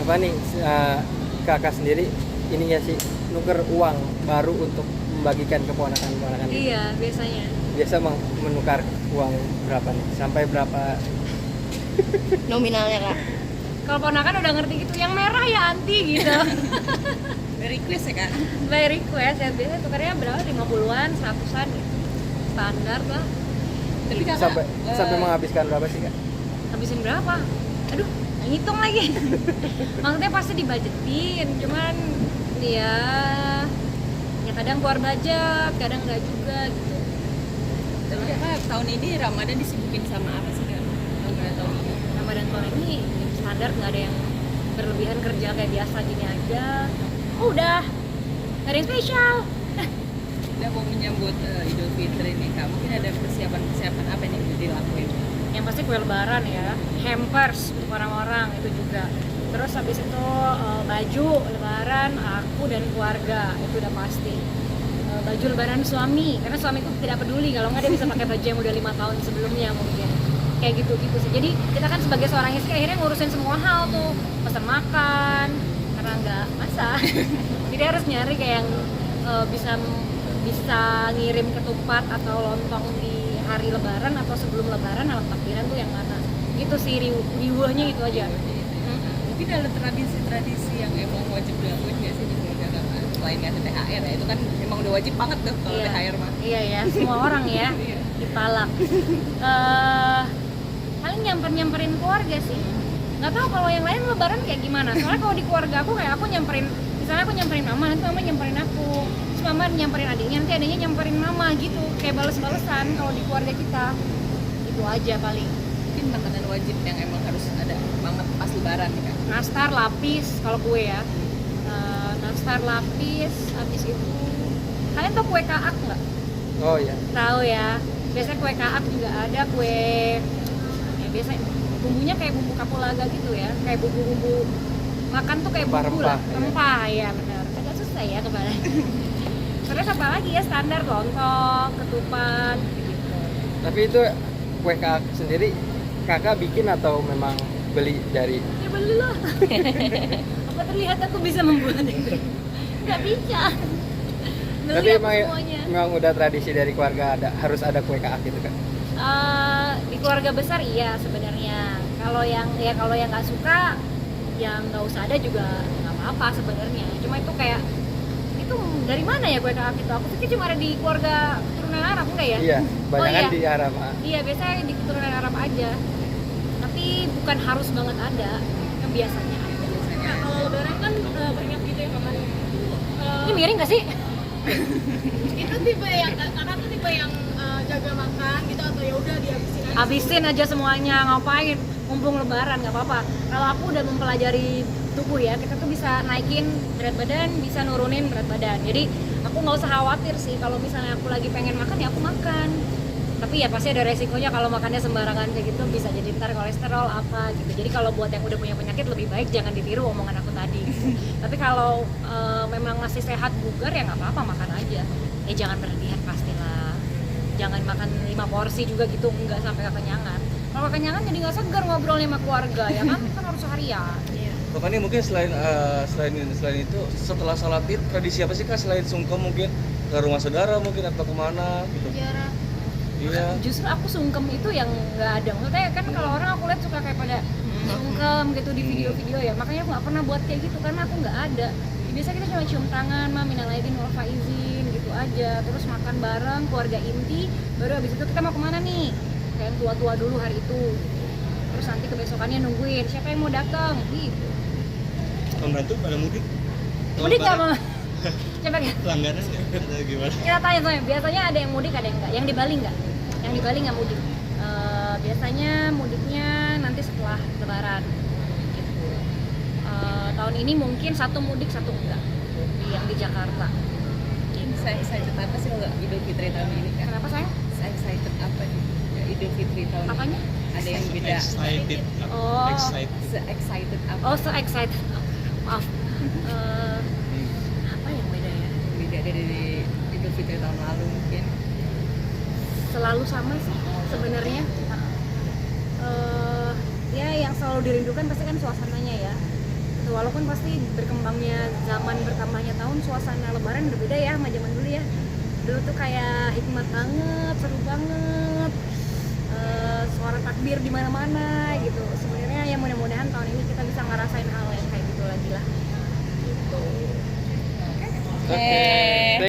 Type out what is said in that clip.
Apa nih kakak sendiri ininya sih nuker uang baru untuk membagikan ke ponakan-ponakan gitu? Iya, biasanya. Biasa menukar uang berapa nih? Sampai berapa? Nominalnya kak. Kalau ponakan udah ngerti gitu, yang merah ya anti gitu. By request ya kak. By request ya, biasanya tukarnya berapa? 50-an, 100-an gitu. Standar lah. Tapi kakak Sampai menghabiskan berapa sih kak? Habisin berapa? Aduh, ngitung lagi. Maksudnya pasti dibajetin, cuman ya kadang keluar budget, kadang enggak juga gitu. Tapi kakak tahun ini Ramadan disibukin sama apa sih kak? Tahun ini. Ramadan tahun ini standar, nggak ada yang berlebihan, kerja kayak biasa gini aja. Udah, nggak ada yang spesial. Udah mau menyambut Idul Fitri nih kak, mungkin ada persiapan apa nih yang dilakuin? Yang pasti kue lebaran ya, hampers untuk orang-orang itu juga. Terus habis itu baju lebaran aku dan keluarga itu udah pasti. Baju lebaran suami, karena suamiku tidak peduli kalau nggak dia bisa pakai baju yang udah 5 tahun sebelumnya mungkin. Kayak gitu sih. Jadi kita kan sebagai seorang istri akhirnya ngurusin semua hal tuh, pesan makan karena nggak masak. Jadi harus nyari kayak yang bisa ngirim ketupat atau lontong di hari lebaran atau sebelum lebaran dalam takbiran tuh yang mana. Gitu sih riwahnya itu aja. Mungkin ada tradisi-tradisi yang emang wajib dilakuin nggak sih di keluarga kakak? Selain ngasih THR ya, itu kan emang udah wajib banget tuh kalau THR mah. Iya ya, semua orang ya dipalak. Paling nyamperin keluarga sih. Nggak tahu kalau yang lain lebaran kayak gimana. Soalnya kalau di keluarga aku kayak aku nyamperin, misalnya aku nyamperin mama, nanti mama nyamperin aku. Terus mama nyamperin adiknya, nanti adiknya nyamperin mama gitu. Kayak bales-balesan kalau di keluarga kita. Itu aja paling. Mungkin makanan wajib yang emang harus ada banget pas lebaran nih kak. Nastar, lapis kalau kue ya. Nastar, lapis, habis itu kalian tau kue kaak nggak? Oh iya. Tahu ya. Biasanya kue kaak juga ada, kue ya biasanya bumbunya kayak bumbu kapulaga gitu ya, kayak bumbu-bumbu makan tuh kayak bumbu lah, rempah ya benar. Agak susah ya kepala. Terus apa lagi ya, standar lontong, ketupat gitu. Tapi itu kue kakak sendiri kakak bikin atau memang beli dari? Ya belilah. Apa terlihat aku bisa membuat itu? Nggak bisa. Tapi memang udah tradisi dari keluarga harus ada kue kakak gitu kan? Di keluarga besar iya sebenarnya. Kalau yang nggak suka, yang nggak usah ada juga nggak apa-apa sebenarnya. Cuma itu kayak itu dari mana ya kue kakak itu? Aku pikir cuma ada di keluarga keturunan Arab enggak ya? Iya, banyak iya. di Arab. Iya biasanya di keturunan Arab aja. Tapi bukan harus banget ada, yang biasanya ada. Nah, kalau lebaran kan banyak gitu ya makan. Ini miring nggak sih? Itu tipe yang kakak tuh tipe yang jaga makan gitu atau ya udah dihabisin aja. Habisin aja semuanya, ngapain? Mumpung lebaran nggak apa-apa. Kalau aku udah mempelajari tubuh ya, kita tuh bisa naikin berat badan, bisa nurunin berat badan. Jadi aku nggak usah khawatir sih kalau misalnya aku lagi pengen makan ya aku makan. Tapi ya pasti ada resikonya kalau makannya sembarangan kayak gitu, bisa jadi ntar kolesterol apa gitu. Jadi kalau buat yang udah punya penyakit lebih baik jangan ditiru omongan aku tadi. Tapi kalau memang masih sehat bugar ya nggak apa-apa, makan aja. Ya jangan berlebihan pastilah. Jangan makan 5 porsi juga gitu, nggak sampai kekenyangan. Kalau kekenyangan jadi nggak segar ngobrolnya sama keluarga ya kan? Kan harus seharian. Makanya mungkin selain itu setelah sholat id tradisi apa sih kak selain sungkem mungkin ke rumah saudara mungkin atau kemana gitu? Sejarah. Iya. Justru aku sungkem itu yang nggak ada. Maksudnya kan kalau orang aku lihat suka kayak pada sungkem gitu di video-video ya. Makanya aku nggak pernah buat kayak gitu karena aku nggak ada. Biasa kita cuma cium tangan, ma minal aidin wal faizin gitu aja. Terus makan bareng keluarga inti. Baru habis itu kita mau kemana nih? Kayak yang tua-tua dulu hari itu. Terus nanti kebesokannya nungguin siapa yang mau datang gitu. Pembantu pada mudik? Mudik nggak mau? Coba ya. Langganan atau gimana? Kita tanya soalnya. Biasanya ada yang mudik ada yang enggak. Yang di Bali nggak? Yang di Bali nggak mudik. Biasanya mudiknya nanti setelah Lebaran. Gitu. Tahun ini mungkin satu mudik satu enggak. Yang di Jakarta. Saya excited apa sih kalau Idul Fitri tahun ini kak? Kenapa sayang? Saya excited apa nih Idul Fitri tahun Apanya? ini? Ada yang beda? Excited. Oh. Se-excited apa? Oh, so excited. Maaf. Apa yang beda ya? Beda dari Idul Fitri dari tahun lalu mungkin? Selalu sama sih sebenarnya. Ya yang selalu dirindukan pasti kan suasananya ya. Walaupun pasti berkembangnya zaman, bertambahnya tahun, suasana lebaran berbeda ya sama zaman dulu ya. Dulu tuh kayak hikmat banget, seru banget, suara takbir di mana-mana gitu.